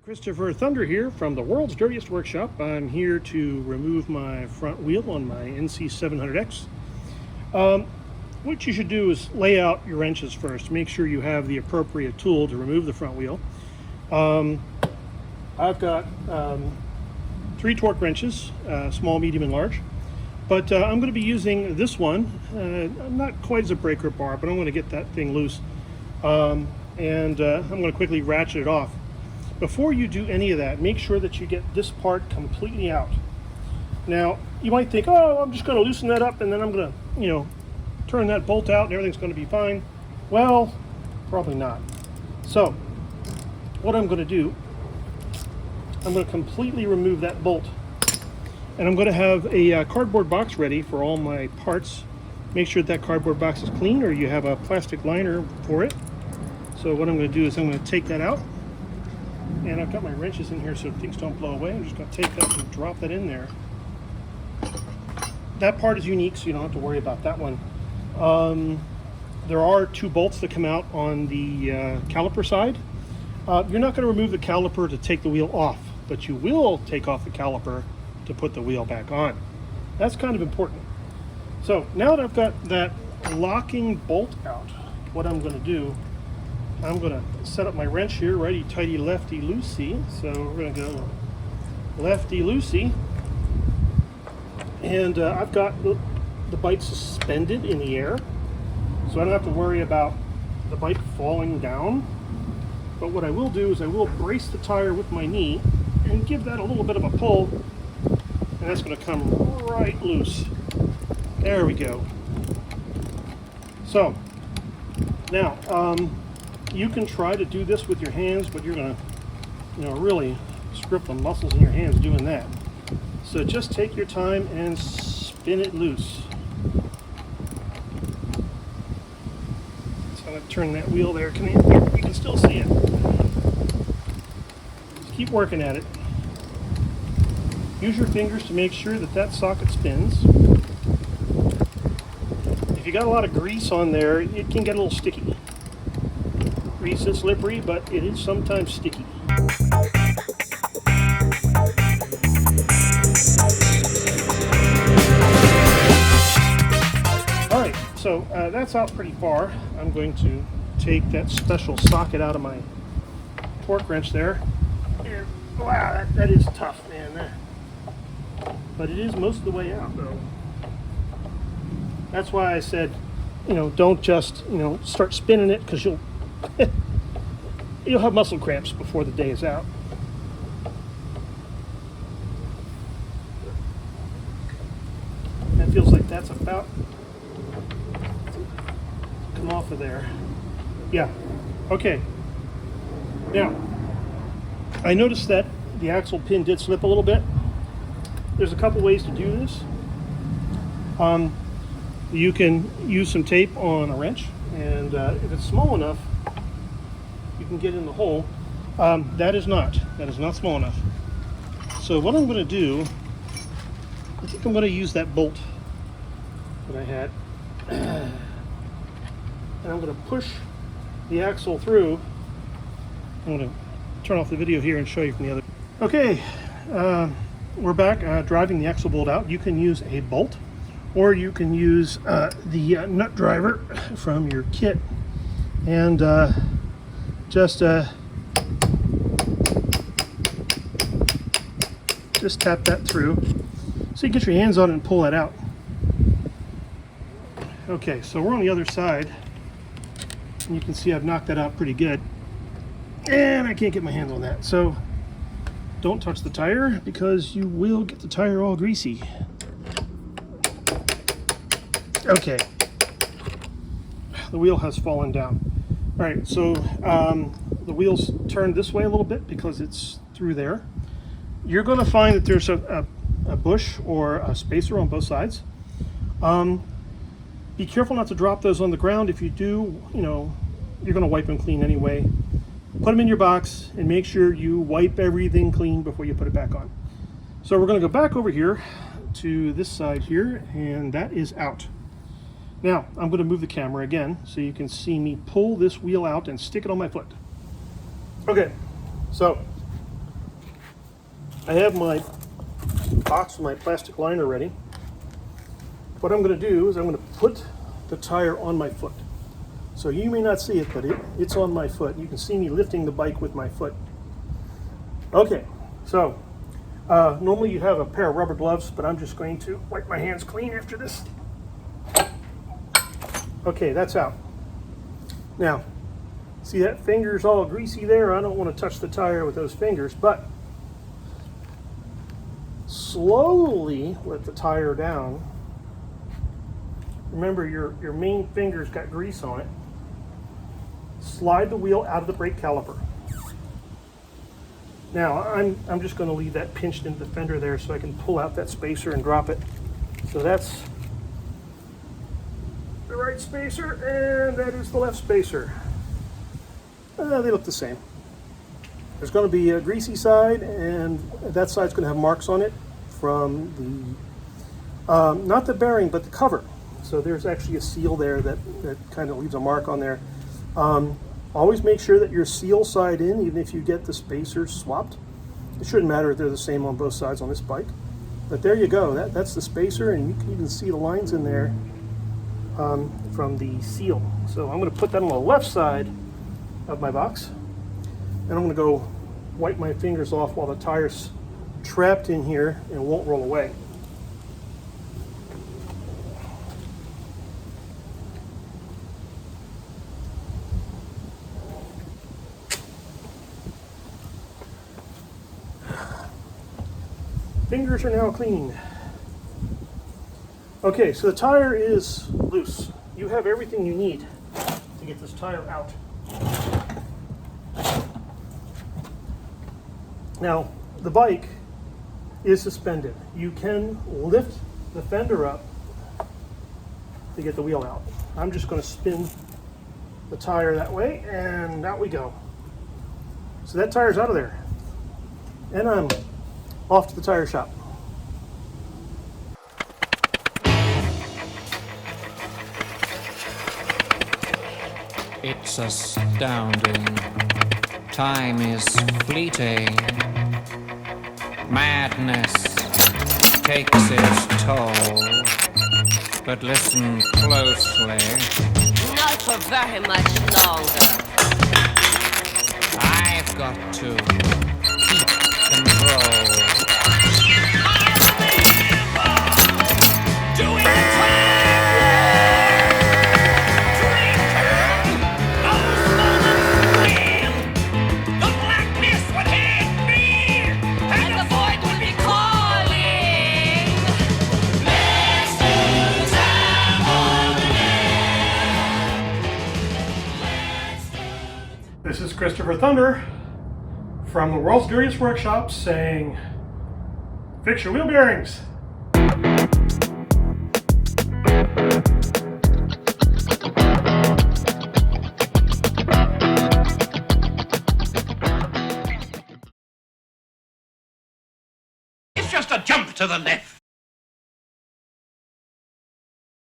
Christopher Thunder here from the world's dirtiest workshop. I'm here to remove my front wheel on my NC700X. What you should do is lay out your wrenches first. Make sure you have the appropriate tool to remove the front wheel. I've got 3 torque wrenches, small, medium, and large. But I'm going to be using this one. Not quite as a breaker bar, but I'm going to get that thing loose. I'm going to quickly ratchet it off. Before you do any of that, make sure that you get this part completely out. Now, you might think, oh, I'm just going to loosen that up and then I'm going to, turn that bolt out and everything's going to be fine. Well, probably not. So, what I'm going to do, I'm going to completely remove that bolt. And I'm going to have a cardboard box ready for all my parts. Make sure that cardboard box is clean, or you have a plastic liner for it. So what I'm going to do is I'm going to take that out. And I've got my wrenches in here so things don't blow away. I'm just going to take that and drop that in there. That part is unique, so you don't have to worry about that one. There are 2 bolts that come out on the caliper side. You're not going to remove the caliper to take the wheel off, but you will take off the caliper to put the wheel back on. That's kind of important. So now that I've got that locking bolt out, what I'm going to do, I'm going to set up my wrench here, righty tighty lefty loosey. So we're going to go lefty loosey, and I've got the bike suspended in the air, so I don't have to worry about the bike falling down. But what I will do is I will brace the tire with my knee and give that a little bit of a pull, and that's going to come right loose. There we go. So now you can try to do this with your hands, but you're going to really script the muscles in your hands doing that. So just take your time and spin it loose. So I'm going to turn that wheel there. You can still see it. Just keep working at it. Use your fingers to make sure that that socket spins. If you got a lot of grease on there, it can get a little sticky. Grease is slippery, but it is sometimes sticky. Alright, so that's out pretty far. I'm going to take that special socket out of my torque wrench there. And, wow, that is tough, man. But it is most of the way out, though. That's why I said, don't just, start spinning it, because you'll have muscle cramps before the day is out. That feels like that's about come off of there. Yeah. Okay. Now, I noticed that the axle pin did slip a little bit. There's a couple ways to do this. You can use some tape on a wrench, and if it's small enough, you can get in the hole. That is not small enough. So what I'm going to do, I think I'm going to use that bolt that I had, and I'm going to push the axle through. I'm going to turn off the video here and show you from the other. Okay, we're back driving the axle bolt out. You can use a bolt, or you can use the nut driver from your kit, and just tap that through so you get your hands on it and pull that out. Okay, so we're on the other side, and you can see I've knocked that out pretty good, and I can't get my hands on that. So don't touch the tire, because you will get the tire all greasy. Okay, the wheel has fallen down. All right, so the wheel's turned this way a little bit because it's through there. You're going to find that there's a bush or a spacer on both sides. Be careful not to drop those on the ground. If you do, you're going to wipe them clean anyway. Put them in your box and make sure you wipe everything clean before you put it back on. So we're going to go back over here to this side here, and that is out. Now, I'm going to move the camera again so you can see me pull this wheel out and stick it on my foot. Okay, so I have my box with my plastic liner ready. What I'm going to do is I'm going to put the tire on my foot. So you may not see it, but it's on my foot. You can see me lifting the bike with my foot. Okay, so normally you have a pair of rubber gloves, but I'm just going to wipe my hands clean after this. Okay, that's out. Now, see that finger's all greasy there? I don't want to touch the tire with those fingers, but slowly let the tire down. Remember, your main finger's got grease on it. Slide the wheel out of the brake caliper. Now, I'm just going to leave that pinched into the fender there so I can pull out that spacer and drop it. So that's the right spacer, and that is the left spacer. They look the same. There's going to be a greasy side, and that side's going to have marks on it from the, not the bearing, but the cover. So there's actually a seal there that kind of leaves a mark on there. Always make sure that your seal side in, even if you get the spacers swapped. It shouldn't matter if they're the same on both sides on this bike. But there you go, that's the spacer, and you can even see the lines in there from the seal. So I'm going to put that on the left side of my box, and I'm going to go wipe my fingers off while the tire's trapped in here and won't roll away. Fingers are now clean. Okay, so the tire is loose. You have everything you need to get this tire out. Now, the bike is suspended. You can lift the fender up to get the wheel out. I'm just going to spin the tire that way, and out we go. So that tire's out of there. And I'm off to the tire shop. It's astounding. Time is fleeting. Madness takes its toll. But listen closely. Not for very much longer. I've got to keep control. This is Christopher Thunder from the world's dirtiest workshop saying, fix your wheel bearings. It's just a jump to the left.